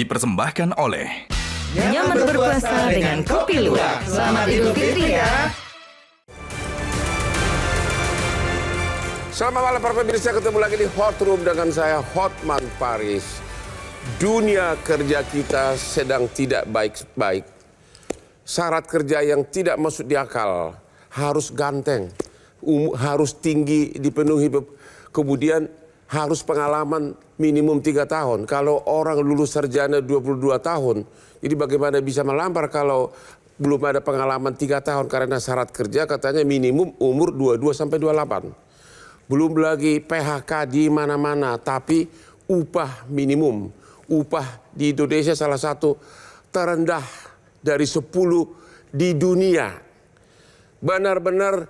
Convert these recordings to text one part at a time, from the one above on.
dipersembahkan oleh Nyaman berpuasa dengan Kopi Luwak. Selamat Idul Fitri ya. Selamat malam para pemirsa, ketemu lagi di Hot Room dengan saya Hotman Paris. Dunia kerja kita sedang tidak baik-baik. Syarat kerja yang tidak masuk di akal, harus ganteng, harus tinggi dipenuhi, kemudian harus pengalaman minimum 3 tahun. Kalau orang lulus sarjana 22 tahun, jadi bagaimana bisa melamar kalau belum ada pengalaman 3 tahun karena syarat kerja katanya minimum umur 22 sampai 28. Belum lagi PHK di mana-mana, tapi upah minimum. Upah di Indonesia salah satu terendah dari 10 di dunia. Benar-benar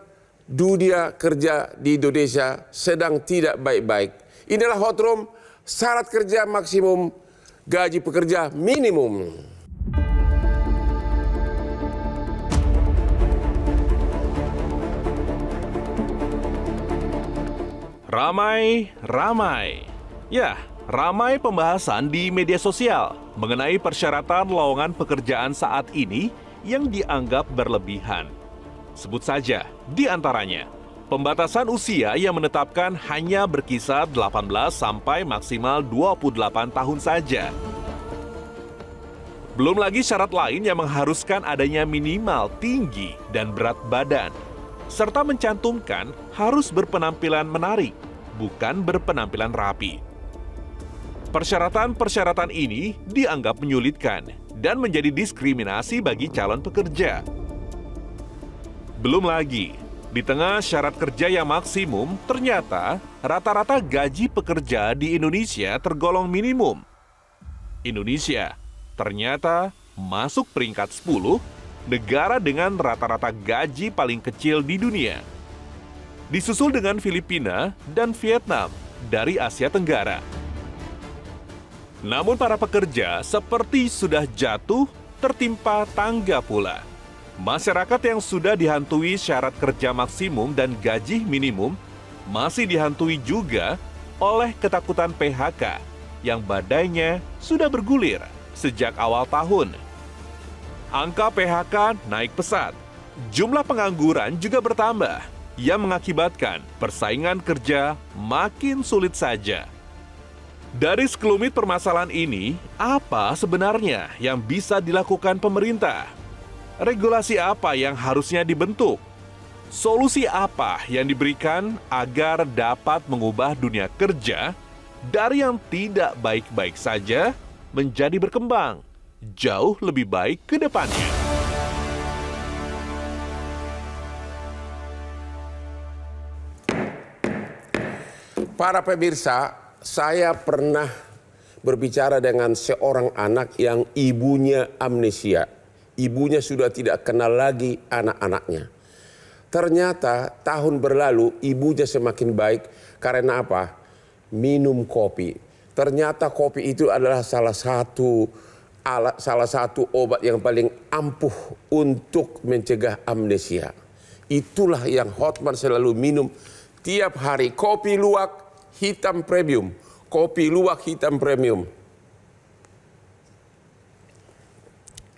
dunia kerja di Indonesia sedang tidak baik-baik. Inilah Hot Room, syarat kerja maksimum, gaji pekerja minimum. Ramai. Ya, ramai pembahasan di media sosial mengenai persyaratan lowongan pekerjaan saat ini yang dianggap berlebihan. Sebut saja, di antaranya, pembatasan usia yang menetapkan hanya berkisar 18 sampai maksimal 28 tahun saja. Belum lagi syarat lain yang mengharuskan adanya minimal tinggi dan berat badan, serta mencantumkan harus berpenampilan menarik, bukan berpenampilan rapi. Persyaratan-persyaratan ini dianggap menyulitkan dan menjadi diskriminasi bagi calon pekerja. Belum lagi, di tengah syarat kerja yang maksimum, ternyata rata-rata gaji pekerja di Indonesia tergolong minimum. Indonesia ternyata masuk peringkat 10 negara dengan rata-rata gaji paling kecil di dunia. Disusul dengan Filipina dan Vietnam dari Asia Tenggara. Namun para pekerja seperti sudah jatuh tertimpa tangga pula. Masyarakat yang sudah dihantui syarat kerja maksimum dan gaji minimum masih dihantui juga oleh ketakutan PHK yang badainya sudah bergulir sejak awal tahun. Angka PHK naik pesat, jumlah pengangguran juga bertambah yang mengakibatkan persaingan kerja makin sulit saja. Dari sekelumit permasalahan ini, apa sebenarnya yang bisa dilakukan pemerintah? Regulasi apa yang harusnya dibentuk? Solusi apa yang diberikan agar dapat mengubah dunia kerja dari yang tidak baik-baik saja menjadi berkembang jauh lebih baik ke depannya? Para pemirsa, saya pernah berbicara dengan seorang anak yang ibunya amnesia. Ibunya sudah tidak kenal lagi anak-anaknya. Ternyata tahun berlalu ibunya semakin baik karena apa? Minum kopi. Ternyata kopi itu adalah salah satu obat yang paling ampuh untuk mencegah amnesia. Itulah yang Hotman selalu minum tiap hari. Kopi luwak hitam premium. Kopi luwak hitam premium.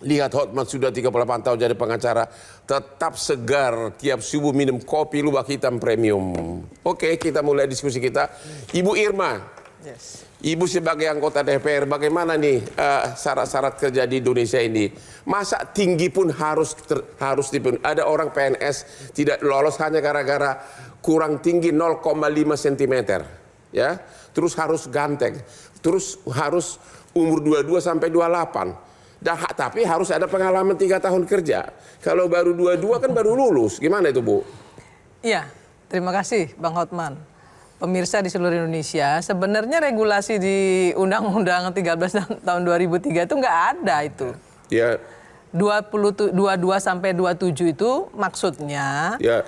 Lihat Hotman sudah 38 tahun jadi pengacara. Tetap segar tiap subuh minum kopi luwak hitam premium. Oke, kita mulai diskusi kita. Ibu Irma. Yes. Ibu sebagai anggota DPR, bagaimana nih syarat-syarat kerja di Indonesia ini? Masa tinggi pun harus dipenuhi. Ada orang PNS tidak lolos hanya gara-gara kurang tinggi 0,5 cm. Ya, terus harus ganteng, terus harus umur 22 sampai 28. Tapi harus ada pengalaman 3 tahun kerja. Kalau baru 22 kan baru lulus. Gimana itu, Bu? Iya, terima kasih Bang Hotman. Pemirsa di seluruh Indonesia, sebenarnya regulasi di Undang-Undang 13 tahun 2003 itu nggak ada itu. Ya. 22 sampai 27 itu maksudnya Ya.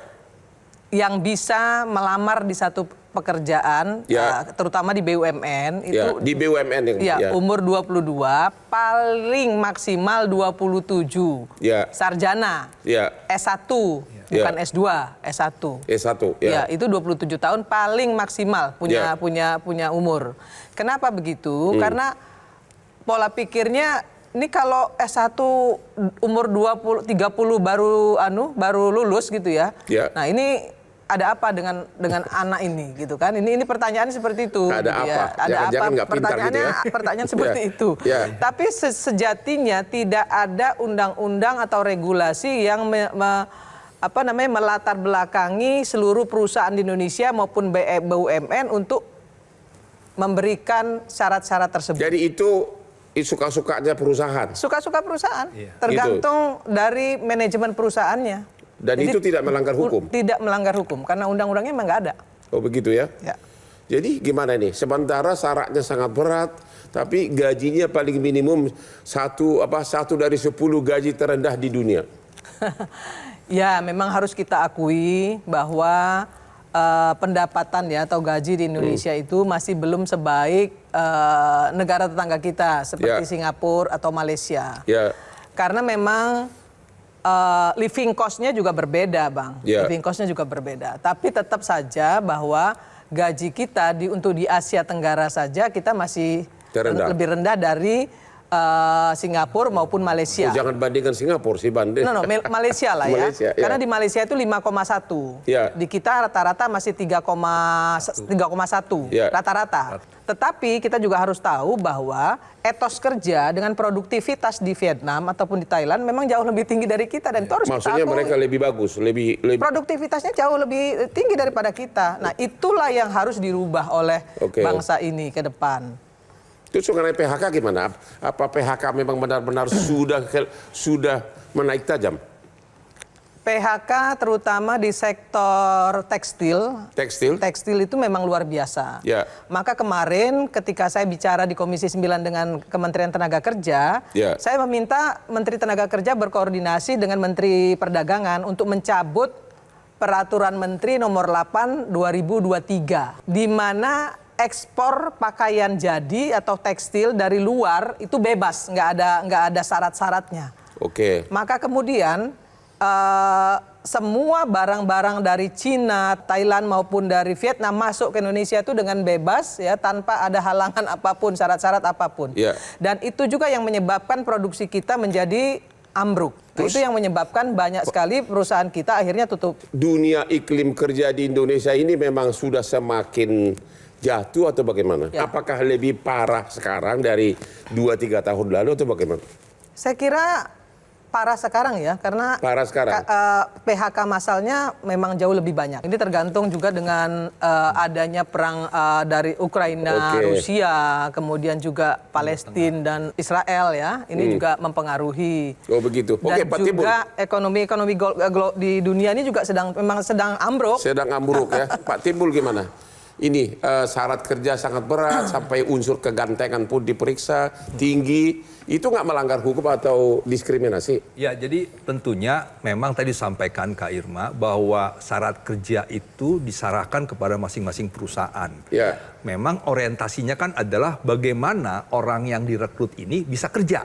yang bisa melamar di satu pekerjaan, Ya. terutama di BUMN itu Ya, di BUMN ya, umur 22, paling maksimal 27. Ya. Sarjana. Ya. S1, bukan S2, S1. S1, Ya, itu 27 tahun paling maksimal punya umur. Kenapa begitu? Karena pola pikirnya ini kalau S1 umur 20 30 baru lulus gitu ya. Ya. Nah, ini ada apa dengan anak ini gitu kan? Ini pertanyaan seperti itu. Ada gitu apa? ya. Ada Jangan-jangan apa? nggak pintar gitu ya. Pertanyaan seperti Ya. itu. Ya. Tapi sejatinya tidak ada undang-undang atau regulasi yang melatar belakangi seluruh perusahaan di Indonesia maupun BUMN untuk memberikan syarat-syarat tersebut. Jadi itu suka-sukanya perusahaan. Suka-suka perusahaan, tergantung dari manajemen perusahaannya. Dan Jadi, itu tidak melanggar hukum? Tidak melanggar hukum, karena undang-undangnya memang nggak ada. Oh begitu ya? Ya. Jadi gimana nih? Sementara syaratnya sangat berat, tapi gajinya paling minimum satu dari 10 gaji terendah di dunia. Ya, memang harus kita akui bahwa pendapatan ya atau gaji di Indonesia itu masih belum sebaik negara tetangga kita seperti Singapura atau Malaysia. Ya. Karena memang living cost-nya juga berbeda, Bang. Living cost-nya juga berbeda. Tapi tetap saja bahwa gaji kita untuk di Asia Tenggara saja kita masih lebih rendah dari Singapura maupun Malaysia. Jangan bandingkan Singapura sih, banding. Malaysia lah ya. Malaysia, Karena di Malaysia itu 5,1. Di kita rata-rata masih 3,1 rata-rata. Tetapi kita juga harus tahu bahwa etos kerja dengan produktivitas di Vietnam ataupun di Thailand memang jauh lebih tinggi dari kita dan itu harus kita akui. Maksudnya mereka lebih bagus, lebih produktivitasnya jauh lebih tinggi daripada kita. Nah, itulah yang harus dirubah oleh bangsa ini ke depan. Terus mengenai PHK gimana? Apa PHK memang benar-benar sudah menaik tajam? PHK terutama di sektor tekstil itu memang luar biasa. Ya. Maka kemarin ketika saya bicara di Komisi 9 dengan Kementerian Tenaga Kerja, saya meminta Menteri Tenaga Kerja berkoordinasi dengan Menteri Perdagangan untuk mencabut Peraturan Menteri Nomor 8 2023 di mana ekspor pakaian jadi atau tekstil dari luar itu bebas, nggak ada syarat-syaratnya. Maka kemudian semua barang-barang dari Cina, Thailand maupun dari Vietnam masuk ke Indonesia itu dengan bebas ya tanpa ada halangan apapun, syarat-syarat apapun. Dan itu juga yang menyebabkan produksi kita menjadi ambruk. Itu yang menyebabkan banyak sekali perusahaan kita akhirnya tutup. Dunia iklim kerja di Indonesia ini memang sudah semakin jatuh atau bagaimana? Apakah lebih parah sekarang dari 2-3 tahun lalu atau bagaimana? Saya kira parah sekarang ya, karena PHK massalnya memang jauh lebih banyak. Ini tergantung juga dengan adanya perang dari Ukraina, Rusia, kemudian juga Palestina dan Israel ya. Ini juga mempengaruhi. Oh begitu. Dan juga ekonomi di dunia ini juga sedang ambruk. Sedang ambruk ya. Pak Timbul gimana? Ini syarat kerja sangat berat sampai unsur kegantengan pun diperiksa tinggi. Itu nggak melanggar hukum atau diskriminasi? Ya, jadi tentunya memang tadi disampaikan Kak Irma bahwa syarat kerja itu diserahkan kepada masing-masing perusahaan. Memang orientasinya kan adalah bagaimana orang yang direkrut ini bisa kerja.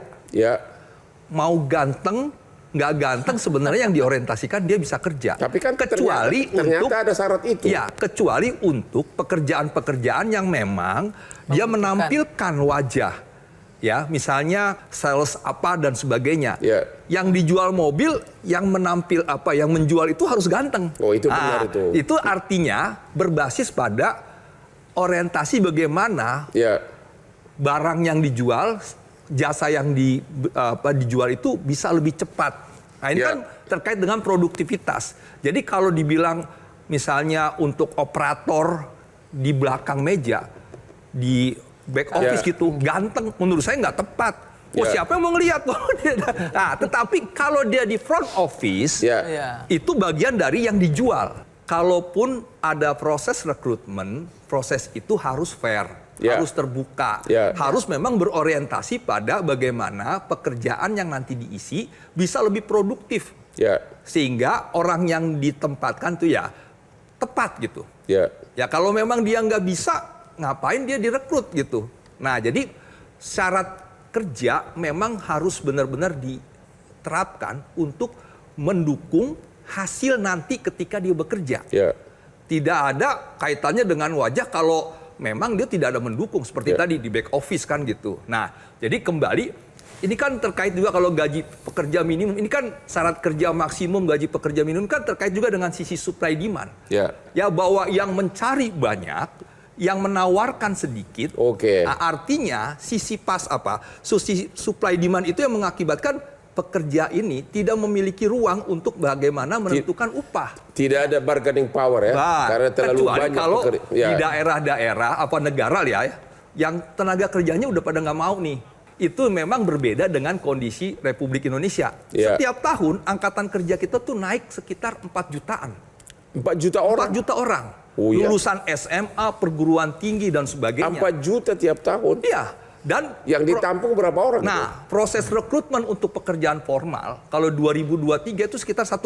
Mau ganteng, nggak ganteng sebenarnya yang diorientasikan dia bisa kerja. Tapi kan kecuali ternyata ada syarat itu. Ya, kecuali untuk pekerjaan-pekerjaan yang memang dia menampilkan wajah. Ya, misalnya sales apa dan sebagainya. Yang dijual mobil, yang menjual itu harus ganteng. Oh, itu benar itu. Itu artinya berbasis pada orientasi bagaimana barang yang dijual, jasa yang dijual itu bisa lebih cepat. Nah, ini kan terkait dengan produktivitas. Jadi kalau dibilang misalnya untuk operator di belakang meja, di back office gitu, ganteng, menurut saya nggak tepat. Siapa yang mau ngelihat? Nah, tetapi kalau dia di front office, itu bagian dari yang dijual. Kalaupun ada proses rekrutmen, proses itu harus fair, harus terbuka, harus memang berorientasi pada bagaimana pekerjaan yang nanti diisi bisa lebih produktif. Sehingga orang yang ditempatkan tuh ya tepat gitu. Ya kalau memang dia nggak bisa, ngapain dia direkrut gitu. Nah, jadi syarat kerja memang harus benar-benar diterapkan untuk mendukung hasil nanti ketika dia bekerja. Tidak ada kaitannya dengan wajah. Kalau memang dia tidak ada mendukung seperti tadi di back office kan gitu. Nah, jadi kembali ini kan terkait juga kalau gaji pekerja minimum, ini kan syarat kerja maksimum gaji pekerja minimum kan terkait juga dengan sisi supply demand. Ya bahwa yang mencari banyak, yang menawarkan sedikit. Nah, artinya sisi sisi supply demand itu yang mengakibatkan pekerja ini tidak memiliki ruang untuk bagaimana menentukan upah. Tidak ada bargaining power ya, karena terlalu banyak kalau di daerah-daerah negara ya, yang tenaga kerjanya udah pada nggak mau nih. Itu memang berbeda dengan kondisi Republik Indonesia. Setiap tahun angkatan kerja kita tuh naik sekitar 4 jutaan. 4 juta orang? 4 juta orang. Lulusan SMA, perguruan tinggi dan sebagainya. 4 juta tiap tahun? Iya. Dan yang ditampung berapa orang? Nah, proses rekrutmen untuk pekerjaan formal, kalau 2023 itu sekitar 1,8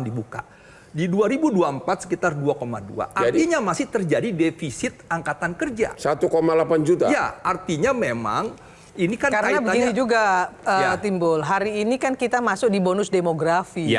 dibuka. Di 2024 sekitar 2,2. Artinya masih terjadi defisit angkatan kerja. 1,8 juta? Ya, artinya memang ini kan karena begini juga Timbul, hari ini kan kita masuk di bonus demografi.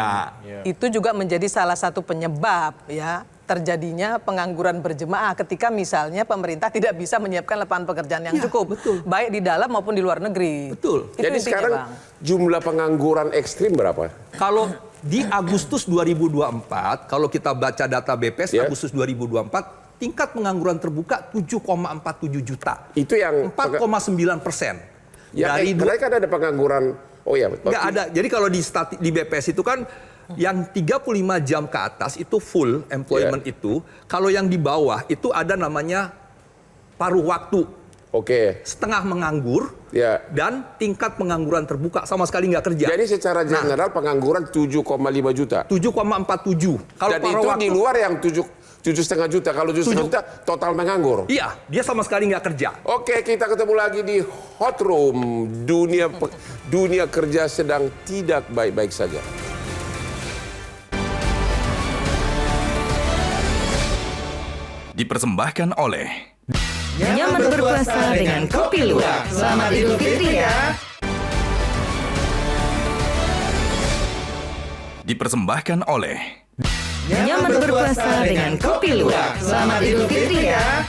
Itu juga menjadi salah satu penyebab ya terjadinya pengangguran berjemaah ketika misalnya pemerintah tidak bisa menyiapkan lapangan pekerjaan yang cukup, baik di dalam maupun di luar negeri. Betul. Jadi sekarang jumlah pengangguran ekstrim berapa? Kalau di Agustus 2024, kalau kita baca data BPS Agustus 2024, tingkat pengangguran terbuka 7,47 juta. Itu yang 4,9%. Dari mereka ada pengangguran. Nggak ada. Jadi kalau di BPS itu kan yang 35 jam ke atas itu full employment itu. Kalau yang di bawah itu ada namanya paruh waktu. Setengah menganggur dan tingkat pengangguran terbuka sama sekali nggak kerja. Jadi secara general pengangguran 7,5 juta. 7,47. Kalau dan itu di luar yang 7,5 juta. Kalau 7,5 juta total menganggur. Iya, dia sama sekali nggak kerja. Oke, kita ketemu lagi di Hot Room. Dunia kerja sedang tidak baik-baik saja. Dipersembahkan oleh Nyaman berpuasa dengan Kopi Luwak. Selamat Idul Fitri ya. Dipersembahkan oleh Nyaman berpuasa dengan Kopi Luwak. Selamat Idul Fitri ya.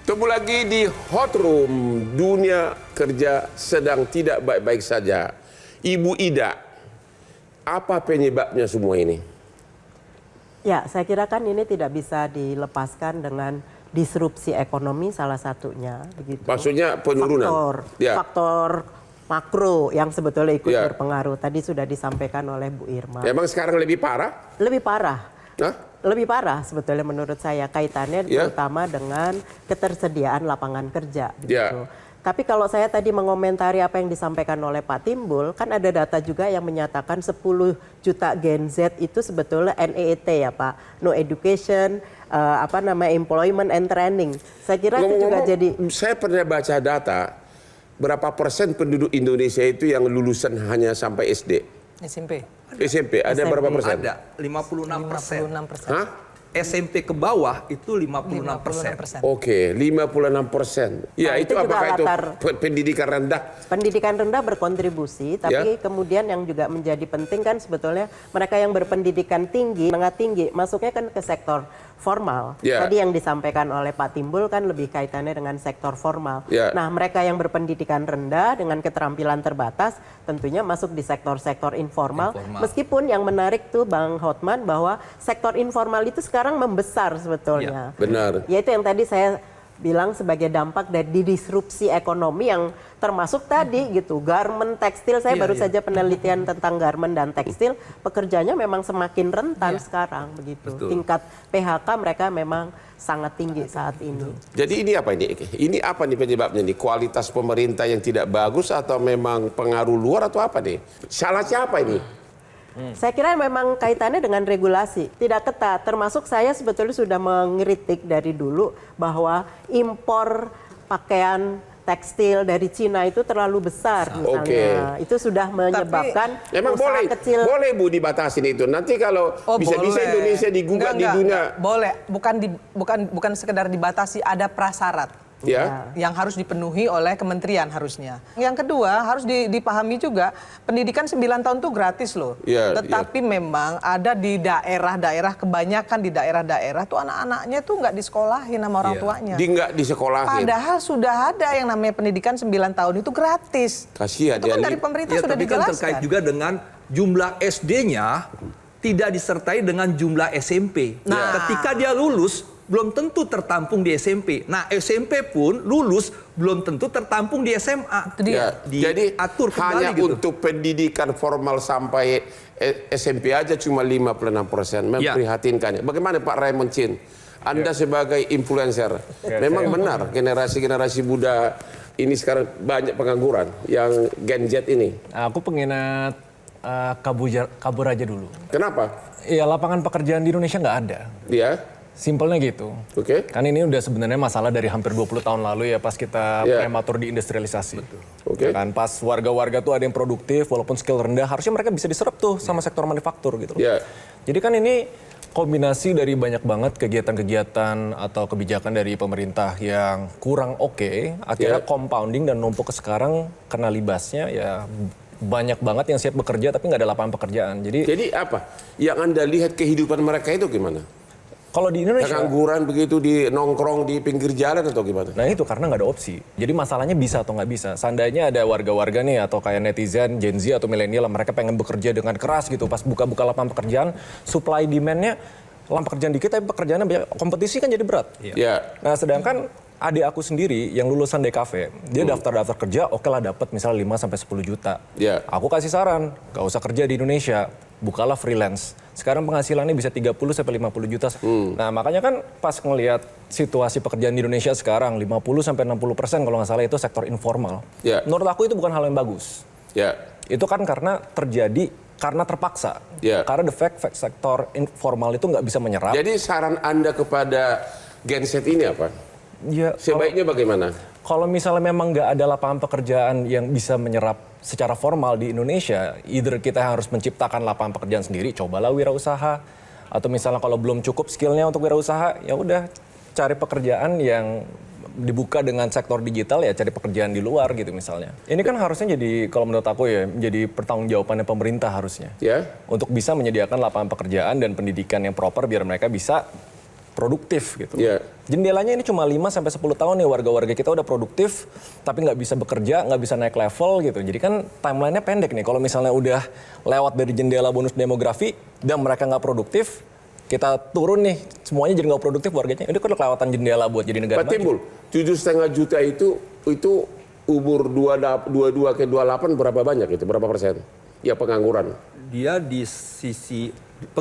Ketemu lagi di Hot Room. Dunia kerja sedang tidak baik-baik saja. Ibu Ida, apa penyebabnya semua ini? Ya, saya kira kan ini tidak bisa dilepaskan dengan disrupsi ekonomi salah satunya. Begitu. Maksudnya penurunan? Faktor makro yang sebetulnya ikut berpengaruh. Tadi sudah disampaikan oleh Bu Irma. Emang sekarang lebih parah? Lebih parah. Lebih parah sebetulnya menurut saya kaitannya terutama dengan ketersediaan lapangan kerja. Gitu. Tapi kalau saya tadi mengomentari apa yang disampaikan oleh Pak Timbul, kan ada data juga yang menyatakan 10 juta Gen Z itu sebetulnya NEET ya Pak, no education, employment and training. Saya kira itu juga jadi. Saya pernah baca data berapa persen penduduk Indonesia itu yang lulusan hanya sampai SD. SMP ada berapa persen? Ada 56%. Hah? SMP ke bawah itu 56%. Oke, 56%. Ya, itu apakah itu pendidikan rendah? Pendidikan rendah berkontribusi, tapi kemudian yang juga menjadi penting kan sebetulnya mereka yang berpendidikan tinggi, menengah tinggi, masuknya kan ke sektor formal. Tadi yang disampaikan oleh Pak Timbul kan lebih kaitannya dengan sektor formal. Nah, mereka yang berpendidikan rendah dengan keterampilan terbatas tentunya masuk di sektor-sektor informal. Meskipun yang menarik tuh Bang Hotman bahwa sektor informal itu sekarang membesar sebetulnya. Benar. Yaitu yang tadi saya bilang sebagai dampak dari disrupsi ekonomi yang termasuk tadi gitu garment, tekstil. Saya baru saja penelitian tentang garment dan tekstil, pekerjanya memang semakin rentan sekarang begitu. Tingkat PHK mereka memang sangat tinggi saat ini. Jadi ini apa ini? Ini apa nih penyebabnya nih? Kualitas pemerintah yang tidak bagus atau memang pengaruh luar atau apa nih? Salah siapa ini? Saya kira memang kaitannya dengan regulasi, tidak ketat. Termasuk saya sebetulnya sudah mengkritik dari dulu bahwa impor pakaian tekstil dari Cina itu terlalu besar misalnya. Itu sudah menyebabkan emang boleh Bu dibatasin itu. Nanti kalau bisa-bisa Indonesia digugat di dunia. Boleh, bukan sekedar dibatasi, ada prasyarat. yang harus dipenuhi oleh kementerian harusnya. Yang kedua harus dipahami juga pendidikan 9 tahun itu gratis loh. Tetapi memang ada di daerah-daerah, kebanyakan di daerah-daerah tuh anak-anaknya tuh nggak disekolahin sama orang tuanya. Nggak disekolahin. Padahal sudah ada yang namanya pendidikan 9 tahun itu gratis. Kasihan itu kan dari pemerintah sudah tapi dijelaskan. Kan terkait juga dengan jumlah SD-nya tidak disertai dengan jumlah SMP. Ketika dia lulus belum tentu tertampung di SMP. Nah, SMP pun lulus belum tentu tertampung di SMA. Jadi atur hanya gitu. untuk pendidikan formal sampai SMP aja cuma 56%. Memprihatinkan. Bagaimana Pak Raymond Chin? Anda sebagai influencer, memang benar generasi-generasi muda ini sekarang banyak pengangguran yang Gen Z ini. Aku pengenat kabur aja dulu. Kenapa? Ya lapangan pekerjaan di Indonesia nggak ada. Simpelnya gitu. Kan ini udah sebenarnya masalah dari hampir 20 tahun lalu ya pas kita prematur diindustrialisasi. Kan pas warga-warga tuh ada yang produktif walaupun skill rendah harusnya mereka bisa diserap tuh sama sektor manufaktur gitu. Jadi kan ini kombinasi dari banyak banget kegiatan-kegiatan atau kebijakan dari pemerintah yang kurang akhirnya compounding dan numpuk ke sekarang kena libasnya ya banyak banget yang siap bekerja tapi nggak ada lapangan pekerjaan. Jadi apa? Yang Anda lihat kehidupan mereka itu gimana? Kalau di Indonesia pengangguran begitu di nongkrong di pinggir jalan atau gimana? Nah itu karena nggak ada opsi. Jadi masalahnya bisa atau nggak bisa. Seandainya ada warga-warga nih atau kayak netizen, Gen Z atau milenial, mereka pengen bekerja dengan keras gitu. Pas buka-buka lapangan pekerjaan, supply demand-nya lapangan pekerjaan dikit tapi pekerjaannya banyak. Kompetisi kan jadi berat. Nah sedangkan adik aku sendiri yang lulusan DKV, dia daftar-daftar kerja, oke lah dapat misalnya 5-10 juta. Aku kasih saran, gak usah kerja di Indonesia, bukalah freelance. Sekarang penghasilannya bisa 30-50 juta. Nah makanya kan pas ngelihat situasi pekerjaan di Indonesia sekarang, 50-60% kalau nggak salah itu sektor informal. Menurut aku itu bukan hal yang bagus. Itu kan karena terjadi, karena terpaksa. Karena the fact sektor informal itu nggak bisa menyerap. Jadi saran Anda kepada Gen Z ini apa? Sebaiknya bagaimana? Kalau misalnya memang nggak ada lapangan pekerjaan yang bisa menyerap secara formal di Indonesia, either kita harus menciptakan lapangan pekerjaan sendiri, cobalah wirausaha, atau misalnya kalau belum cukup skillnya untuk wirausaha, ya udah cari pekerjaan yang dibuka dengan sektor digital ya cari pekerjaan di luar gitu misalnya. Ini kan harusnya jadi kalau menurut aku ya menjadi pertanggongjawabannya pemerintah harusnya. Untuk bisa menyediakan lapangan pekerjaan dan pendidikan yang proper biar mereka bisa produktif gitu. Jendelanya ini cuma 5-10 tahun nih warga-warga kita udah produktif tapi nggak bisa bekerja, nggak bisa naik level gitu. Jadi kan timelinenya pendek nih. Kalau misalnya udah lewat dari jendela bonus demografi dan mereka nggak produktif, kita turun nih semuanya jadi nggak produktif warganya. Ini udah kelewatan jendela buat jadi negara maju. Pak Timbul, 7,5 juta itu umur 22 ke 28 berapa banyak itu? Berapa persen? Ya pengangguran. Dia di sisi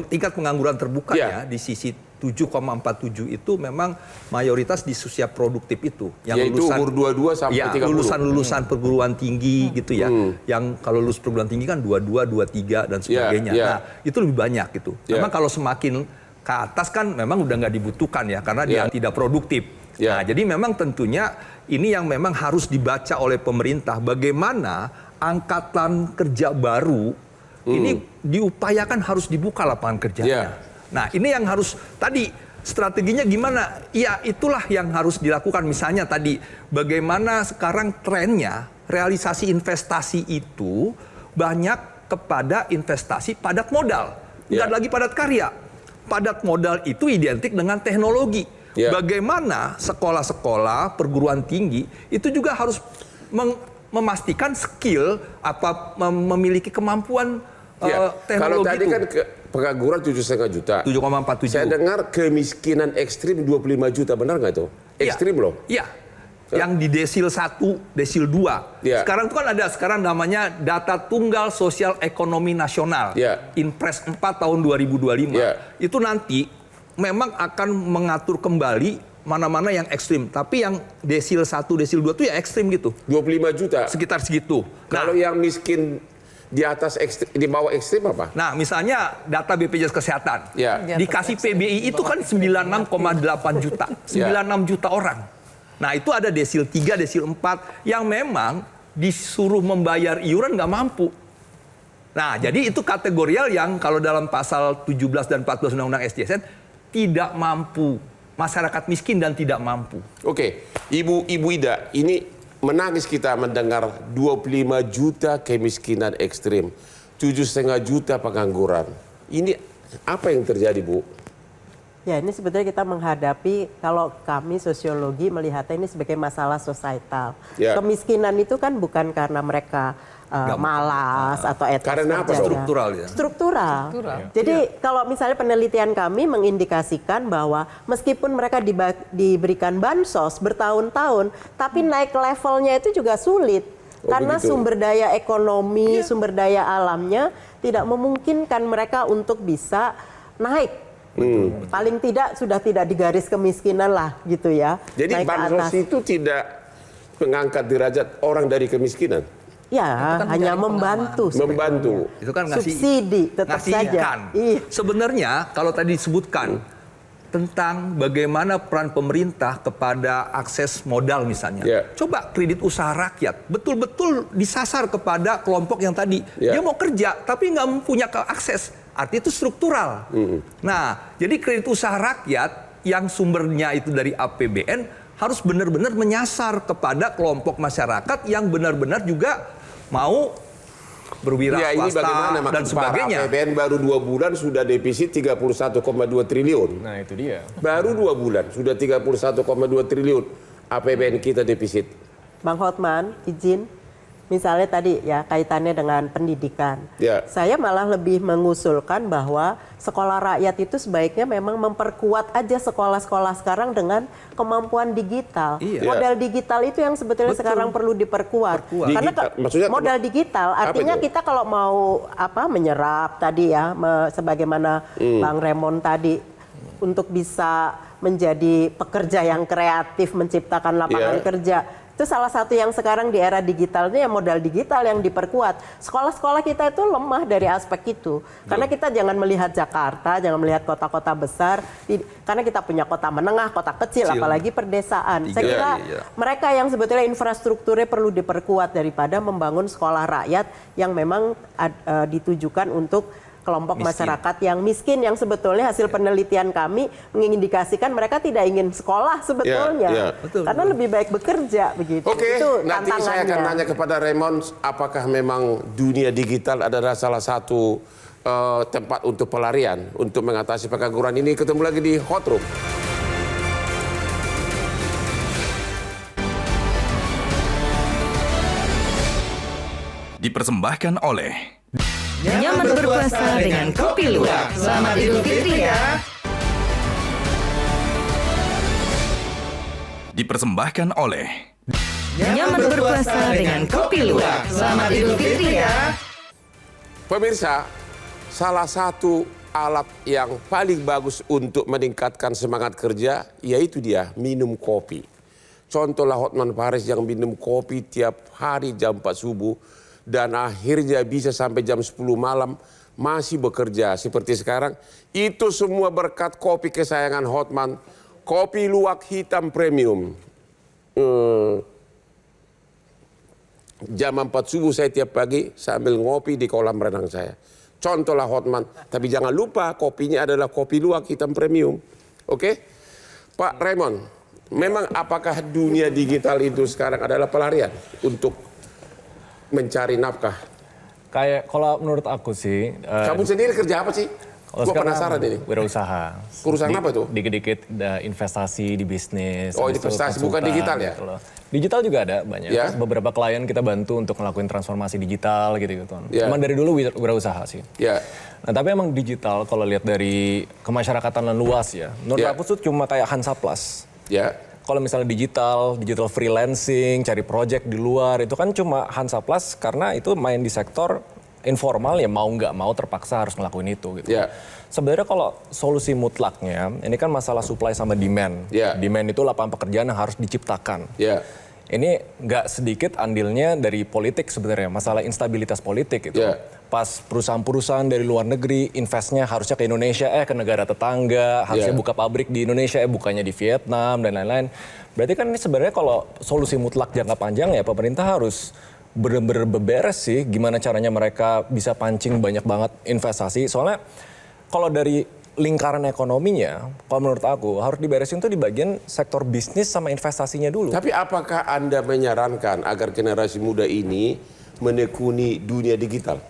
tingkat pengangguran terbuka di sisi 7,47 itu memang mayoritas di usia produktif itu. Yang lulusan umur 22 sampai 30. Lulusan perguruan tinggi gitu ya. Yang kalau lulus perguruan tinggi kan 22, 23 dan sebagainya. Nah, itu lebih banyak gitu. Memang kalau semakin ke atas kan memang udah nggak dibutuhkan ya karena dia tidak produktif. Nah, jadi memang tentunya ini yang memang harus dibaca oleh pemerintah bagaimana angkatan kerja baru ini diupayakan harus dibuka lapangan kerjanya. Nah ini yang harus tadi strateginya gimana? Ya itulah yang harus dilakukan. Misalnya tadi bagaimana sekarang trennya realisasi investasi itu banyak kepada investasi padat modal. Bukan lagi padat karya. Padat modal itu identik dengan teknologi. Bagaimana sekolah-sekolah perguruan tinggi itu juga harus memastikan skill memiliki kemampuan teknologi. Kalau tadi kan pengangguran 7,5 juta. 7,47. Saya dengar kemiskinan ekstrim 25 juta, benar nggak itu? Ekstrim loh. Iya. Yang di desil 1, desil 2. Sekarang itu kan ada namanya Data Tunggal Sosial Ekonomi Nasional. Inpres 4 tahun 2025. Itu nanti memang akan mengatur kembali mana-mana yang ekstrim. Tapi yang desil 1, desil 2 itu ya ekstrim gitu. 25 juta? Sekitar segitu. Kalau yang miskin di atas ekstrim, di bawah ekstrim apa? Nah, misalnya data BPJS Kesehatan. Dikasih PBI itu kan 96,8 juta. 96 juta orang. Nah, itu ada desil 3, desil 4 yang memang disuruh membayar iuran nggak mampu. Nah, jadi itu kategorial yang kalau dalam pasal 17 dan 14 Undang-Undang SDSN tidak mampu masyarakat miskin dan tidak mampu. Oke, Ibu Ida, ini menangis kita mendengar 25 juta kemiskinan ekstrim, 7,5 juta pengangguran. Ini apa yang terjadi, Bu? Ya, ini sebetulnya kita menghadapi, kalau kami sosiologi melihatnya ini sebagai masalah societal. Ya. Kemiskinan itu kan bukan karena mereka malas atau etos karena apa? Struktural ya. Struktural. Jadi kalau misalnya penelitian kami mengindikasikan bahwa meskipun mereka diberikan bansos bertahun-tahun, tapi naik levelnya itu juga sulit. Karena begitu. sumber daya ekonomi, sumber daya alamnya tidak memungkinkan mereka untuk bisa naik. Paling tidak sudah tidak di garis kemiskinan lah gitu ya. Jadi bansos itu tidak mengangkat derajat orang dari kemiskinan? Ya, kan hanya Membantu. membantu. Itu kan ngasih Subsidi tetap ngasih saja. ikan. Iya. Sebenarnya kalau tadi disebutkan tentang bagaimana peran pemerintah kepada akses modal misalnya. Coba kredit usaha rakyat betul-betul disasar kepada kelompok yang tadi. Dia mau kerja tapi nggak punya akses. Artinya itu struktural. Nah, jadi kredit usaha rakyat yang sumbernya itu dari APBN harus benar-benar menyasar kepada kelompok masyarakat yang benar-benar juga mau berwira ini swasta bagaimana dan sebagainya. APBN baru 2 bulan sudah defisit 31,2 triliun. Nah itu dia. Baru 2 bulan sudah 31,2 triliun APBN kita defisit. Bang Hotman, izin. Misalnya tadi ya kaitannya dengan pendidikan. Saya malah lebih mengusulkan bahwa sekolah rakyat itu sebaiknya memang memperkuat aja sekolah-sekolah sekarang dengan kemampuan digital. Modal digital itu yang sebetulnya sekarang perlu diperkuat. Karena modal digital artinya kita kalau mau menyerap tadi ya sebagaimana Bang Raymond tadi untuk bisa menjadi pekerja yang kreatif menciptakan lapangan kerja. Itu salah satu yang sekarang di era digital ini ya modal digital yang diperkuat. Sekolah-sekolah kita itu lemah dari aspek itu. Karena kita jangan melihat Jakarta, jangan melihat kota-kota besar. Karena kita punya kota menengah, kota kecil, apalagi perdesaan. Saya kira mereka yang sebetulnya infrastrukturnya perlu diperkuat daripada membangun sekolah rakyat yang memang ditujukan untuk kelompok masyarakat yang miskin yang sebetulnya hasil penelitian kami mengindikasikan mereka tidak ingin sekolah sebetulnya. Karena lebih baik bekerja begitu. Oke, Itu nanti saya akan nanya kepada Raymond apakah memang dunia digital adalah salah satu tempat untuk pelarian untuk mengatasi pengangguran ini. Ketemu lagi di Hot Room. Dipersembahkan oleh Nyaman berpuasa dengan Kopi Luwak. Selamat Idul Fitri ya. Dipersembahkan oleh Nyaman berpuasa dengan Kopi Luwak. Selamat Idul Fitri ya. Pemirsa, salah satu alat yang paling bagus untuk meningkatkan semangat kerja yaitu dia minum kopi. Contohlah Hotman Paris yang minum kopi tiap hari jam 4 subuh. Dan akhirnya bisa sampai jam 10 malam masih bekerja seperti sekarang. Itu semua berkat kopi kesayangan Hotman, Kopi Luwak Hitam Premium. Jam 4 subuh saya tiap pagi sambil ngopi di kolam renang saya. Contohlah Hotman, tapi jangan lupa kopinya adalah Kopi Luwak Hitam Premium. Oke? Pak Raymond, memang apakah dunia digital itu sekarang adalah pelarian untuk mencari nafkah? Kayak kalau menurut aku sih. Kamu sendiri kerja apa sih? Gue penasaran ini. Wirausaha. Perusahaan apa tuh? Dikit-dikit investasi di bisnis. Oh, investasi bukan digital ya? Gitu loh. Digital juga ada banyak. Beberapa klien kita bantu untuk ngelakuin transformasi digital gitu. Cuman dari dulu wirausaha sih. Nah tapi emang digital kalau lihat dari kemasyarakatan luas ya. Menurut aku tuh cuma kayak Hansa Plus. Kalau misalnya digital freelancing, cari project di luar, itu kan cuma Hansa Plus karena itu main di sektor informal ya mau nggak mau terpaksa harus ngelakuin itu gitu. Sebenarnya kalau solusi mutlaknya, ini kan masalah supply sama demand. Demand itu lapangan pekerjaan yang harus diciptakan. Ini nggak sedikit andilnya dari politik sebenarnya, masalah instabilitas politik itu. Pas perusahaan-perusahaan dari luar negeri investnya harusnya ke Indonesia, ke negara tetangga, harusnya buka pabrik di Indonesia, bukannya di Vietnam dan lain-lain. Berarti kan ini sebenarnya kalau solusi mutlak jangka panjang ya pemerintah harus benar-benar beberes sih gimana caranya mereka bisa pancing banyak banget investasi. Soalnya kalau dari lingkaran ekonominya, kalau menurut aku harus diberesin tuh di bagian sektor bisnis sama investasinya dulu. Tapi apakah Anda menyarankan agar generasi muda ini menekuni dunia digital?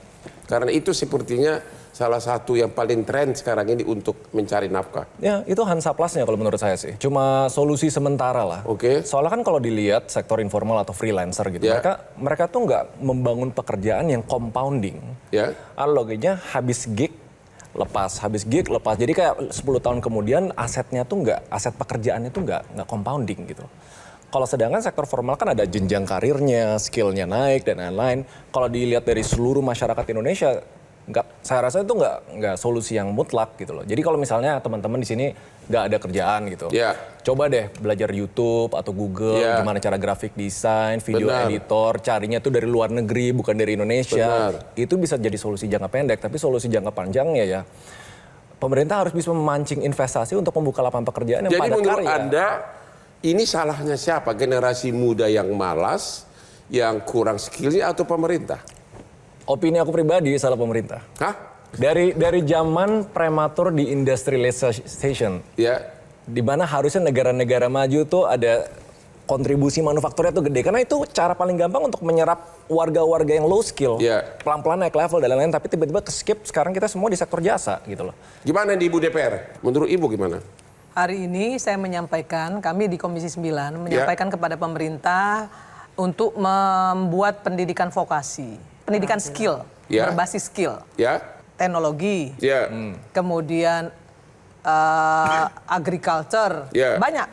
Karena itu sepertinya salah satu yang paling tren sekarang ini untuk mencari nafkah. Ya, itu Hansa Plusnya kalau menurut saya sih. Cuma solusi sementara lah. Oke. Soalnya kan kalau dilihat sektor informal atau freelancer gitu, mereka tuh nggak membangun pekerjaan yang compounding. Logiknya habis gig, lepas. Jadi kayak 10 tahun kemudian asetnya tuh aset pekerjaannya tuh nggak compounding gitu. Kalau sedangkan sektor formal kan ada jenjang karirnya, skillnya naik dan lain-lain. Kalau dilihat dari seluruh masyarakat Indonesia, saya rasa itu nggak solusi yang mutlak gitu loh. Jadi kalau misalnya teman-teman di sini nggak ada kerjaan gitu, coba deh belajar YouTube atau Google gimana cara grafik desain, video editor, carinya tuh dari luar negeri bukan dari Indonesia. Itu bisa jadi solusi jangka pendek, tapi solusi jangka panjangnya ya pemerintah harus bisa memancing investasi untuk membuka lapangan pekerjaan yang padat karya. Jadi menurut Anda ini salahnya siapa? Generasi muda yang malas, yang kurang skillnya atau pemerintah? Opini aku pribadi salah pemerintah. Dari zaman prematur di industrialization, di mana harusnya negara-negara maju tuh ada kontribusi manufakturnya tuh gede, karena itu cara paling gampang untuk menyerap warga-warga yang low skill, pelan-pelan naik level dan lain-lain. Tapi tiba-tiba skip sekarang kita semua di sektor jasa gitu loh. Gimana di Ibu DPR? Menurut Ibu gimana? Hari ini saya menyampaikan, kami di Komisi 9 menyampaikan kepada pemerintah untuk membuat pendidikan vokasi, pendidikan skill, berbasis skill, teknologi, kemudian agriculture,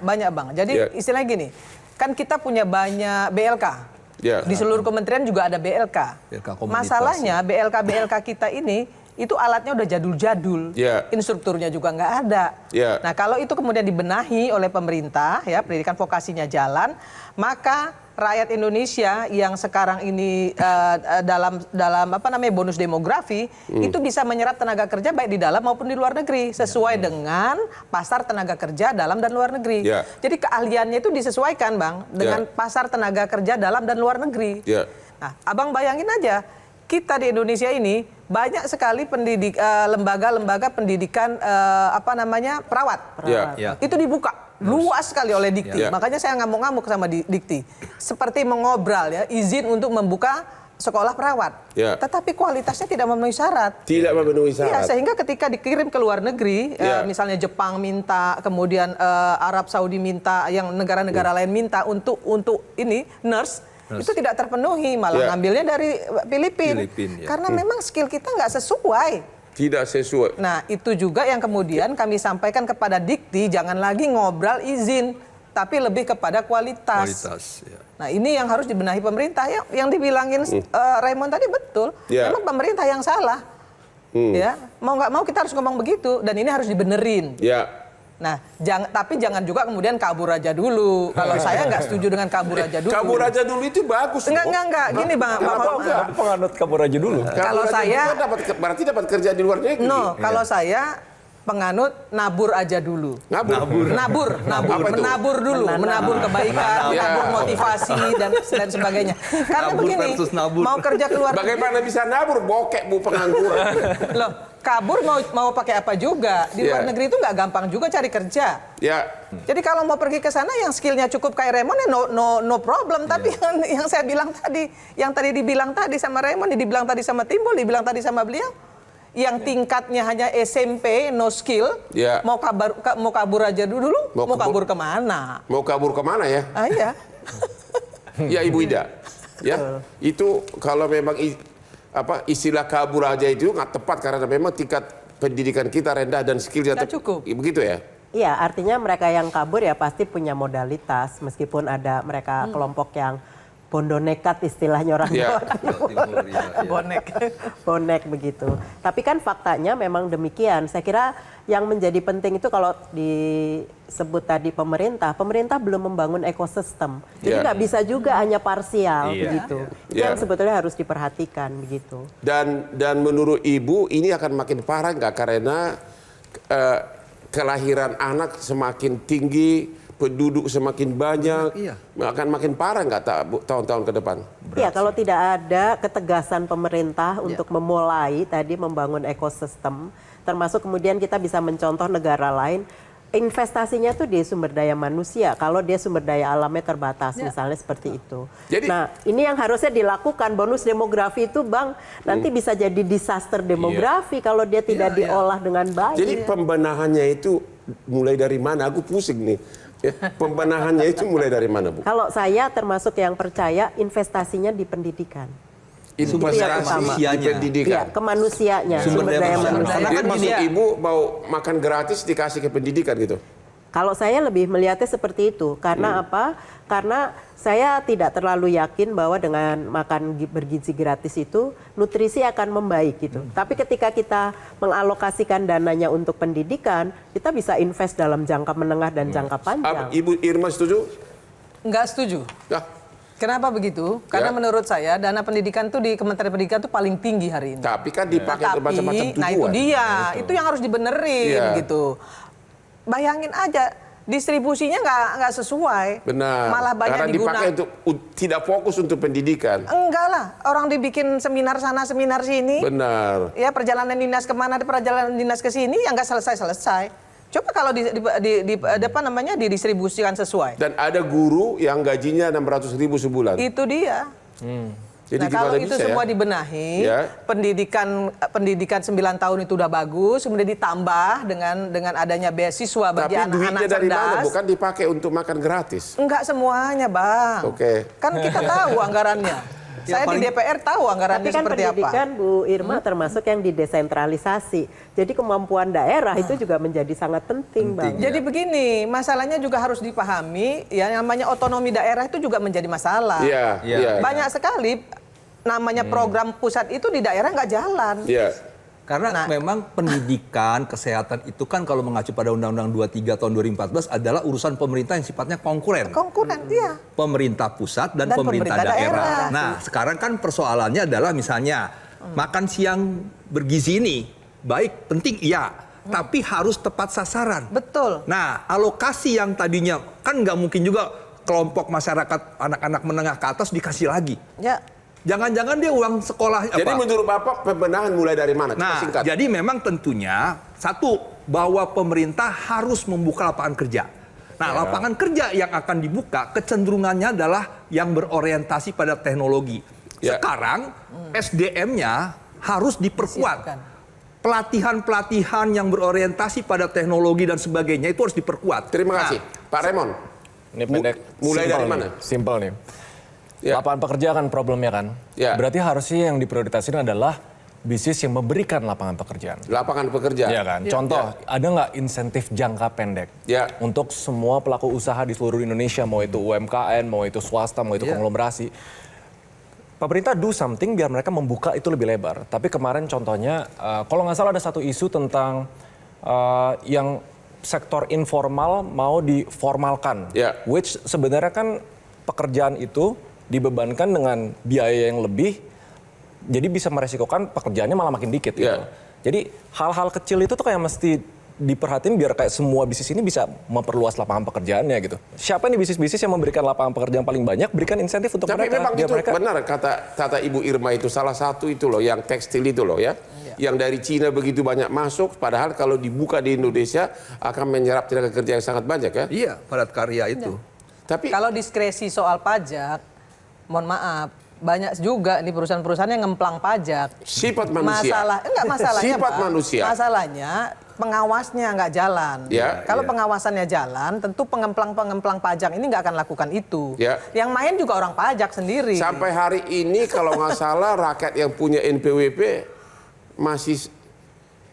banyak Bang. Jadi istilahnya gini, kan kita punya banyak BLK, di seluruh kementerian juga ada BLK. Masalahnya BLK kita ini, itu alatnya udah jadul-jadul, instrukturnya juga nggak ada. Nah kalau itu kemudian dibenahi oleh pemerintah, pendidikan vokasinya jalan, maka rakyat Indonesia yang sekarang ini dalam bonus demografi itu bisa menyerap tenaga kerja baik di dalam maupun di luar negeri sesuai dengan pasar tenaga kerja dalam dan luar negeri. Jadi keahliannya itu disesuaikan Bang dengan pasar tenaga kerja dalam dan luar negeri. Nah, Abang bayangin aja, kita di Indonesia ini banyak sekali lembaga-lembaga pendidikan perawat. Itu dibuka luas sekali oleh Dikti. Makanya saya ngamuk-ngamuk sama Dikti. Seperti mengobral izin untuk membuka sekolah perawat. Tetapi kualitasnya tidak memenuhi syarat. Tidak memenuhi syarat. Sehingga ketika dikirim ke luar negeri, misalnya Jepang minta, kemudian Arab Saudi minta, yang negara-negara lain minta untuk ini nurse, itu tidak terpenuhi, malah ngambilnya dari Filipina. Karena memang skill kita nggak sesuai. Tidak sesuai. Nah itu juga yang kemudian kami sampaikan kepada Dikti, jangan lagi ngobrol izin, tapi lebih kepada kualitas. Nah ini yang harus dibenahi pemerintah. Yang dibilangin Raymond tadi betul, memang pemerintah yang salah. Mau nggak mau kita harus ngomong begitu, dan ini harus dibenerin. Nah, tapi jangan juga kemudian kabur aja dulu. Kalau saya nggak setuju dengan kabur aja dulu. Kabur aja dulu itu bagus. Enggak. Gini Bang. Penganut kabur aja dulu. Kalau saya berarti dapat kerja di luar negeri. Kalau saya penganut nabur aja dulu. Menabur dulu, menabur kebaikan, menabur motivasi dan sebagainya. Karena begini, mau kerja keluar. Bagaimana bisa nabur? Bokek Bu pengangguran. Loh, kabur mau pakai apa juga? Di luar negeri itu nggak gampang juga cari kerja. Jadi kalau mau pergi ke sana yang skillnya cukup kayak Raymond no problem. Tapi yang saya bilang tadi, yang tadi dibilang tadi sama Raymond, dibilang tadi sama Timbul, dibilang tadi sama beliau, yang tingkatnya hanya SMP, no skill, mau kabur aja dulu, mau kabur kemana? Mau kabur kemana ya? Iya. Ya Ibu Ida, itu kalau memang istilah kabur aja itu nggak tepat karena memang tingkat pendidikan kita rendah dan skillnya cukup. Begitu ya? Iya, artinya mereka yang kabur ya pasti punya modalitas, meskipun ada mereka kelompok yang bondo nekat istilahnya orang Jawa Timur. Bonek begitu. Tapi kan faktanya memang demikian. Saya kira yang menjadi penting itu kalau disebut tadi pemerintah belum membangun ekosistem. Jadi nggak bisa juga hanya parsial begitu. Yang sebetulnya harus diperhatikan begitu. Dan menurut Ibu ini akan makin parah nggak karena kelahiran anak semakin tinggi, penduduk semakin banyak, akan makin parah nggak tahun-tahun ke depan? Iya, kalau tidak ada ketegasan pemerintah untuk memulai tadi membangun ekosistem, termasuk kemudian kita bisa mencontoh negara lain, investasinya tuh di sumber daya manusia. Kalau dia sumber daya alamnya terbatas, misalnya seperti itu. Jadi, nah, ini yang harusnya dilakukan. Bonus demografi itu, Bang, nanti bisa jadi disaster demografi kalau dia tidak diolah dengan baik. Jadi pembenahannya itu mulai dari mana? Aku pusing nih. Ya, pembenahannya itu mulai dari mana, Bu? Kalau saya termasuk yang percaya investasinya di pendidikan. Investasi di pendidikan. Iya, kemanusiaannya, sumber daya manusia. Jadi maksud Ibu mau makan gratis dikasih ke pendidikan gitu? Kalau saya lebih melihatnya seperti itu. Karena apa? Karena saya tidak terlalu yakin bahwa dengan makan bergizi gratis itu nutrisi akan membaik gitu. Tapi ketika kita mengalokasikan dananya untuk pendidikan, kita bisa invest dalam jangka menengah dan jangka panjang. Ibu Irma setuju? Enggak setuju. Ya. Kenapa begitu? Karena menurut saya dana pendidikan tuh di Kementerian Pendidikan tuh paling tinggi hari ini. Tapi kan dipakai untuk macam-macam tujuan. Nah itu dia, itu yang harus dibenerin gitu. Bayangin aja, distribusinya nggak sesuai. Benar. Malah banyak karena dipakai untuk tidak fokus untuk pendidikan. Enggak lah, orang dibikin seminar sana, seminar sini. Benar. Ya perjalanan dinas kemana, perjalanan dinas ke sini, yang nggak selesai-selesai. Coba kalau didistribusikan sesuai. Dan ada guru yang gajinya 600.000 sebulan. Itu dia. Jadi nah kalau itu semua dibenahi, pendidikan 9 tahun itu udah bagus, kemudian ditambah dengan adanya beasiswa bagi anak-anak cerdas. Tapi duitnya dari mana? Bukan dipakai untuk makan gratis. Enggak semuanya, Bang. Oke. Kan kita tahu anggarannya. Saya di DPR tahu anggarannya seperti apa. Tapi kan pendidikan, Bu Irma, termasuk yang didesentralisasi. Jadi kemampuan daerah itu juga menjadi sangat penting, Bang. Jadi begini, masalahnya juga harus dipahami, ya namanya otonomi daerah itu juga menjadi masalah. Banyak sekali namanya program pusat itu di daerah nggak jalan. Karena memang pendidikan, kesehatan itu kan kalau mengacu pada Undang-Undang 23 tahun 2014 adalah urusan pemerintah yang sifatnya konkuren. Iya. Pemerintah pusat dan pemerintah daerah. Nah, sekarang kan persoalannya adalah misalnya makan siang bergizi ini baik, penting iya, tapi harus tepat sasaran. Betul. Nah, alokasi yang tadinya kan nggak mungkin juga kelompok masyarakat anak-anak menengah ke atas dikasih lagi. Ya. Jangan-jangan dia uang sekolah. Jadi menurut Bapak pembenahan mulai dari mana? Nah, jadi memang tentunya satu, bahwa pemerintah harus membuka lapangan kerja. Nah, lapangan kerja yang akan dibuka kecenderungannya adalah yang berorientasi pada teknologi. Sekarang SDM-nya harus diperkuat. Pelatihan-pelatihan yang berorientasi pada teknologi dan sebagainya itu harus diperkuat. Terima kasih. Pak Raymond. Ini pendek. Mulai dari mana? Simpel nih. Lapangan pekerja kan problemnya kan. Berarti harusnya yang diprioritasin adalah bisnis yang memberikan lapangan pekerjaan. Lapangan pekerjaan. Iya kan. Contoh, ada nggak insentif jangka pendek untuk semua pelaku usaha di seluruh Indonesia, mau itu UMKM, mau itu swasta, mau itu konglomerasi. Pemerintah do something biar mereka membuka itu lebih lebar. Tapi kemarin contohnya, kalau nggak salah ada satu isu tentang yang sektor informal mau diformalkan. Which sebenarnya kan pekerjaan itu dibebankan dengan biaya yang lebih, jadi bisa meresikokan pekerjaannya malah makin dikit gitu. Jadi hal-hal kecil itu tuh kayak mesti diperhatiin biar kayak semua bisnis ini bisa memperluas lapangan pekerjaannya gitu. Siapa nih bisnis-bisnis yang memberikan lapangan pekerjaan paling banyak, berikan insentif untuk mereka. Tapi memang itu benar kata Ibu Irma itu, salah satu itu loh yang tekstil itu loh ya. Yang dari Cina begitu banyak masuk, padahal kalau dibuka di Indonesia akan menyerap tenaga kerja yang sangat banyak ya. Iya, padat karya itu. Tapi kalau diskresi soal pajak, mohon maaf, banyak juga nih perusahaan-perusahaan yang ngemplang pajak. Sifat manusia. Masalahnya sifat Pak, manusia. Masalahnya pengawasnya nggak jalan. Kalau pengawasannya jalan, tentu pengemplang pajak ini nggak akan lakukan itu. Yang main juga orang pajak sendiri. Sampai hari ini kalau nggak salah rakyat yang punya NPWP masih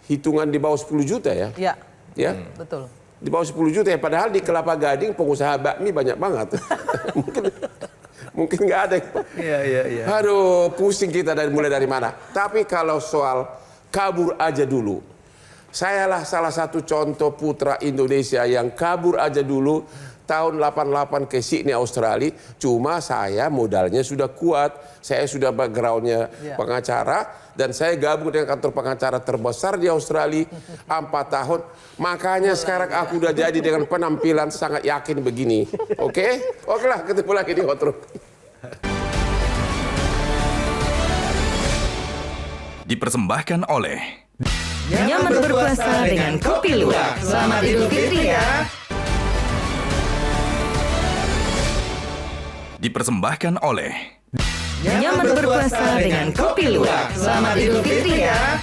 hitungan di bawah 10 juta ya. Iya. Betul. Di bawah 10 juta ya, padahal di Kelapa Gading pengusaha bakmi banyak banget. Mungkin nggak ada. Aduh, pusing kita mulai dari mana. Tapi kalau soal kabur aja dulu. Sayalah salah satu contoh putra Indonesia yang kabur aja dulu tahun 88 ke Sydney, Australia. Cuma saya modalnya sudah kuat. Saya sudah backgroundnya pengacara. Dan saya gabung dengan kantor pengacara terbesar di Australia 4 tahun. Makanya sekarang aku udah jadi dengan penampilan sangat yakin begini. Oke lah, ketemu lagi di Hot Room. Dipersembahkan oleh Nyaman berpuasa dengan Kopi Luwak. Selamat Idul Fitri ya. Dipersembahkan oleh Nyaman berpuasa dengan Kopi Luwak. Selamat Idul Fitri ya.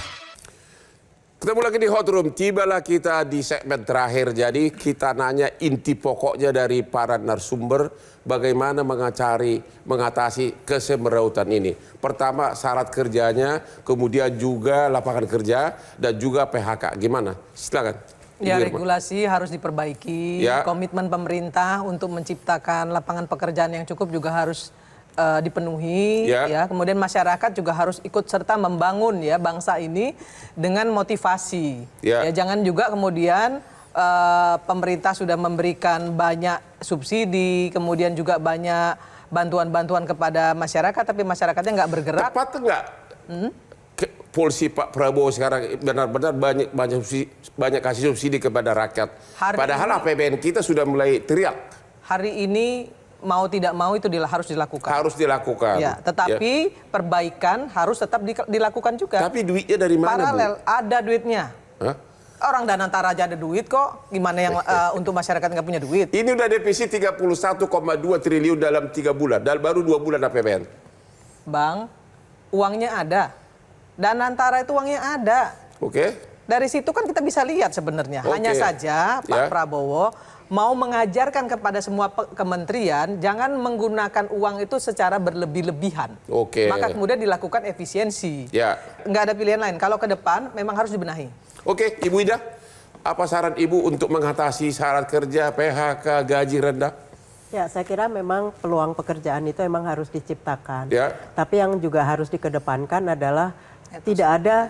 Ketemu lagi di Hot Room. Tibalah kita di segmen terakhir. Jadi kita nanya inti pokoknya dari para narasumber bagaimana mengatasi kesemerawutan ini. Pertama syarat kerjanya, kemudian juga lapangan kerja dan juga PHK. Gimana? Silakan. Ya, regulasi harus diperbaiki. Ya. Komitmen pemerintah untuk menciptakan lapangan pekerjaan yang cukup juga harus dipenuhi. Ya. Kemudian masyarakat juga harus ikut serta membangun ya bangsa ini dengan motivasi. Ya, jangan juga kemudian pemerintah sudah memberikan banyak subsidi, kemudian juga banyak bantuan-bantuan kepada masyarakat, tapi masyarakatnya nggak bergerak. Tepat nggak? Polisi Pak Prabowo sekarang benar-benar banyak kasih subsidi kepada rakyat. Padahal APBN kita sudah mulai teriak. Hari ini mau tidak mau itu harus dilakukan. Harus dilakukan. Ya, tetapi perbaikan harus tetap dilakukan juga. Tapi duitnya dari mana? Paralel, Bu? ada duitnya. Hah? Orang Danantara aja ada duit kok. Gimana yang untuk masyarakat nggak punya duit? Ini udah defisit 31,2 triliun dalam 3 bulan. Dan baru 2 bulan APBN. Bang, uangnya ada. Danantara itu uangnya ada. Oke. Dari situ kan kita bisa lihat sebenarnya. Hanya saja Pak Prabowo mau mengajarkan kepada semua kementerian jangan menggunakan uang itu secara berlebih-lebihan. Maka kemudian dilakukan efisiensi. Nggak ada pilihan lain. Kalau ke depan memang harus dibenahi. Oke, Ibu Ida, apa saran Ibu untuk mengatasi syarat kerja, PHK, gaji rendah? Ya, saya kira memang peluang pekerjaan itu memang harus diciptakan. Tapi yang juga harus dikedepankan adalah tidak ada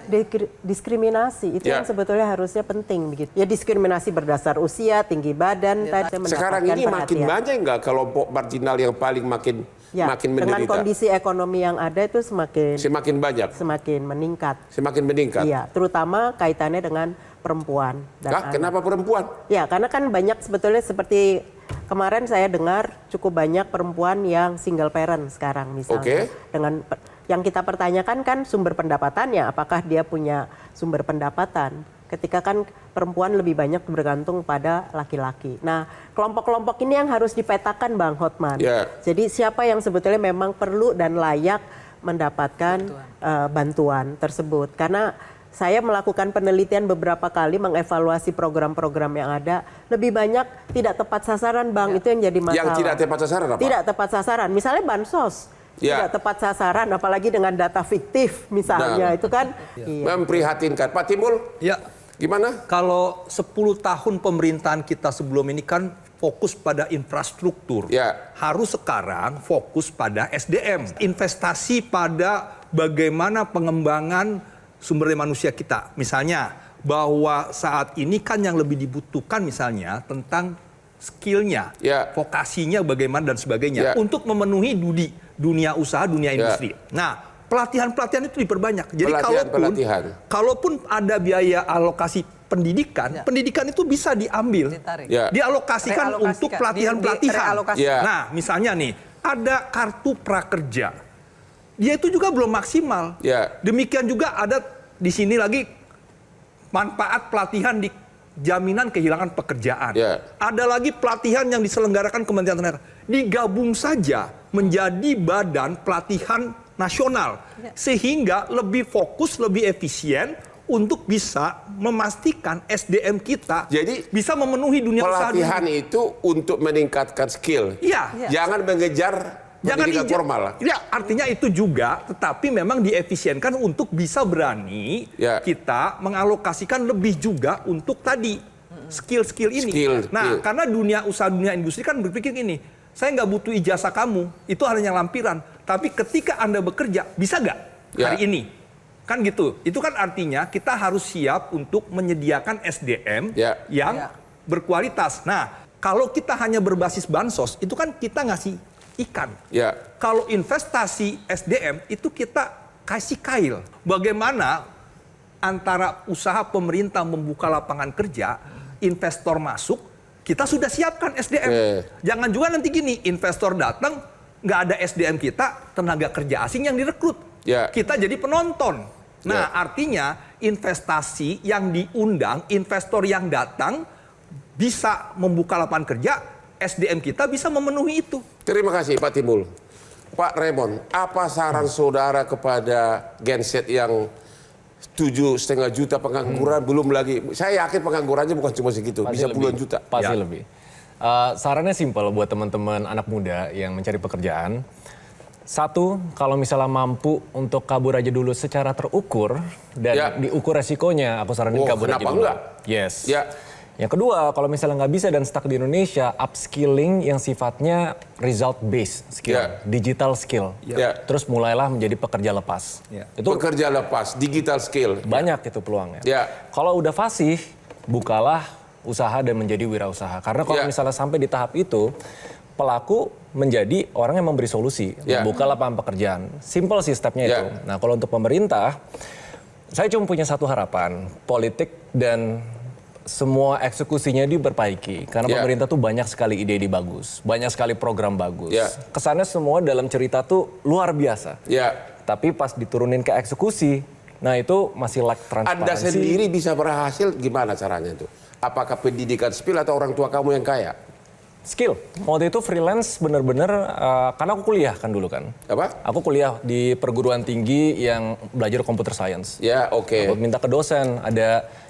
diskriminasi. Itu yang sebetulnya harusnya penting begitu. Ya, diskriminasi berdasar usia, tinggi badan. Sekarang ini makin banyak nggak kelompok marginal yang paling makin menderita? Dengan kondisi ekonomi yang ada itu semakin banyak, semakin meningkat. Semakin meningkat. Iya, terutama kaitannya dengan perempuan dan anak. Kenapa perempuan? Ya, karena kan banyak sebetulnya seperti kemarin saya dengar cukup banyak perempuan yang single parent sekarang misalnya. Dengan yang kita pertanyakan kan sumber pendapatannya, apakah dia punya sumber pendapatan? Ketika kan perempuan lebih banyak bergantung pada laki-laki. Nah, kelompok-kelompok ini yang harus dipetakan Bang Hotman. Jadi siapa yang sebetulnya memang perlu dan layak mendapatkan bantuan tersebut. Karena saya melakukan penelitian beberapa kali mengevaluasi program-program yang ada, lebih banyak tidak tepat sasaran Bang, itu yang jadi masalah. Yang tidak tepat sasaran apa? Tidak tepat sasaran, misalnya bansos. Tidak tepat sasaran, apalagi dengan data fiktif misalnya, itu kan memprihatinkan. Pak Timbul, gimana? Kalau 10 tahun pemerintahan kita sebelum ini kan fokus pada infrastruktur. Harus sekarang fokus pada SDM. Investasi pada bagaimana pengembangan sumber daya manusia kita. Misalnya bahwa saat ini kan yang lebih dibutuhkan misalnya tentang skillnya, vokasinya bagaimana dan sebagainya. Untuk memenuhi dunia usaha, dunia industri. Nah, pelatihan-pelatihan itu diperbanyak. Jadi kalaupun ada biaya alokasi pendidikan, pendidikan itu bisa diambil, dialokasikan untuk pelatihan-pelatihan. Nah, misalnya nih, ada kartu prakerja. Dia itu juga belum maksimal. Demikian juga ada di sini lagi manfaat pelatihan di jaminan kehilangan pekerjaan. Ada lagi pelatihan yang diselenggarakan Kementerian Tenaga. Digabung saja menjadi badan pelatihan nasional. Sehingga lebih fokus, lebih efisien untuk bisa memastikan SDM kita bisa memenuhi dunia usaha. Pelatihan itu untuk meningkatkan skill. Jangan mengejar pendidikan formal. Ya, artinya itu juga, tetapi memang diefisienkan untuk bisa berani kita mengalokasikan lebih juga untuk tadi skill-skill ini. Karena dunia usaha, dunia industri kan berpikir gini, saya nggak butuh ijazah kamu, itu hanya lampiran. Tapi ketika Anda bekerja, bisa nggak hari ini? Kan gitu. Itu kan artinya kita harus siap untuk menyediakan SDM yang berkualitas. Nah, kalau kita hanya berbasis bansos, itu kan kita ngasih ikan. Kalau investasi SDM itu kita kasih kail. Bagaimana antara usaha pemerintah membuka lapangan kerja, investor masuk, kita sudah siapkan SDM. Jangan juga nanti gini, investor datang, nggak ada SDM kita, tenaga kerja asing yang direkrut. Kita jadi penonton. Nah, artinya investasi yang diundang, investor yang datang bisa membuka lapangan kerja, SDM kita bisa memenuhi itu. Terima kasih Pak Timbul. Pak Raymond, apa saran saudara kepada genset yang 7,5 juta pengangguran, belum lagi, saya yakin penganggurannya bukan cuma segitu, Pasti bisa puluhan lebih. juta. Pasti lebih. Sarannya simpel buat teman-teman anak muda yang mencari pekerjaan. Satu, kalau misalnya mampu untuk kabur aja dulu secara terukur dan diukur resikonya, aku saranin kabur aja dulu. Enggak? Yes. Ya. Yang kedua, kalau misalnya nggak bisa dan stuck di Indonesia, upskilling yang sifatnya result based skill, digital skill. Terus mulailah menjadi pekerja lepas. Itu pekerja lepas, digital skill. banyak itu peluangnya. Kalau udah fasih, bukalah usaha dan menjadi wirausaha. Karena kalau misalnya sampai di tahap itu, pelaku menjadi orang yang memberi solusi, membuka lapangan pekerjaan. Simple sih stepnya itu. Nah, kalau untuk pemerintah, saya cuma punya satu harapan, politik dan semua eksekusinya diperbaiki. Karena pemerintah tuh banyak sekali ide-ide bagus, banyak sekali program bagus. Kesannya semua dalam cerita tuh luar biasa. Tapi pas diturunin ke eksekusi, nah itu masih lack transparansi. Anda sendiri bisa berhasil gimana caranya itu? Apakah pendidikan skill atau orang tua kamu yang kaya? Skill. Waktu itu freelance bener-bener, karena aku kuliah kan dulu kan. Apa? Aku kuliah di perguruan tinggi yang belajar computer science. Aku minta ke dosen,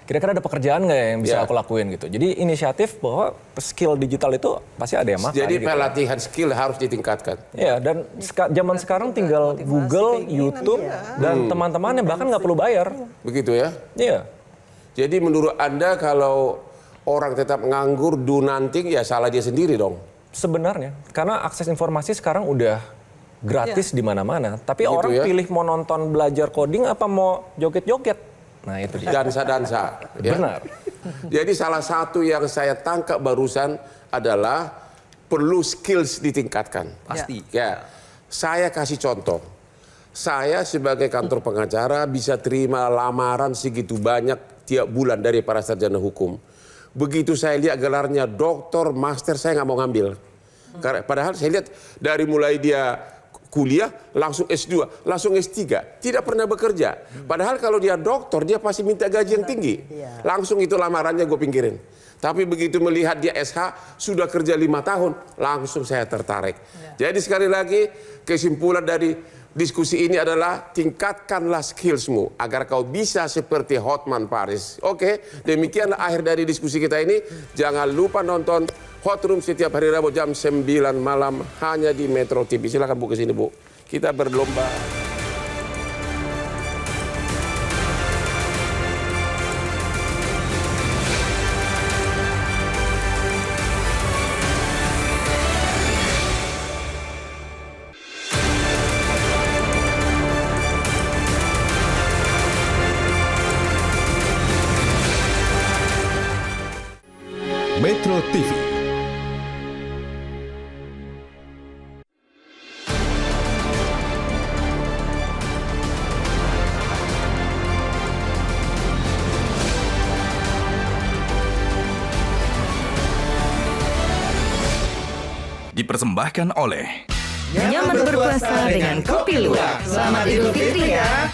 kira-kira ada pekerjaan nggak yang bisa aku lakuin gitu. Jadi inisiatif bahwa skill digital itu pasti ada yang makan. Jadi gitu. pelatihan skill harus ditingkatkan. Iya, dan zaman sekarang tinggal Google, YouTube, dan teman-temannya bahkan nggak perlu bayar. Begitu ya? Iya. Jadi menurut Anda kalau orang tetap nganggur, do nothing, ya salah dia sendiri dong. Sebenarnya, karena akses informasi sekarang udah gratis di mana-mana. Tapi Begitu orang ya? pilih mau nonton belajar coding apa mau joget-joget. Nah itu dia. Dansa-dansa. Benar. Jadi salah satu yang saya tangkap barusan adalah perlu skills ditingkatkan. Pasti. Saya kasih contoh. Saya sebagai kantor pengacara bisa terima lamaran segitu banyak tiap bulan dari para sarjana hukum. Begitu saya lihat gelarnya doktor, master, saya nggak mau ngambil. Padahal saya lihat dari mulai dia kuliah, langsung S2, langsung S3. Tidak pernah bekerja. Padahal kalau dia doktor, dia pasti minta gaji yang tinggi. Langsung itu lamarannya gue pinggirin. Tapi begitu melihat dia SH, sudah kerja 5 tahun, langsung saya tertarik. Jadi sekali lagi, kesimpulan dari diskusi ini adalah tingkatkanlah skillsmu agar kau bisa seperti Hotman Paris. Oke, demikianlah akhir dari diskusi kita ini. Jangan lupa nonton Hot Room setiap hari Rabu jam 9 malam hanya di Metro TV. Silakan Bu ke sini Bu. Kita berlomba. Metro TV. Dipersembahkan oleh Nyaman berpuasa dengan kopi luwak. Selamat Idul Fitri ya.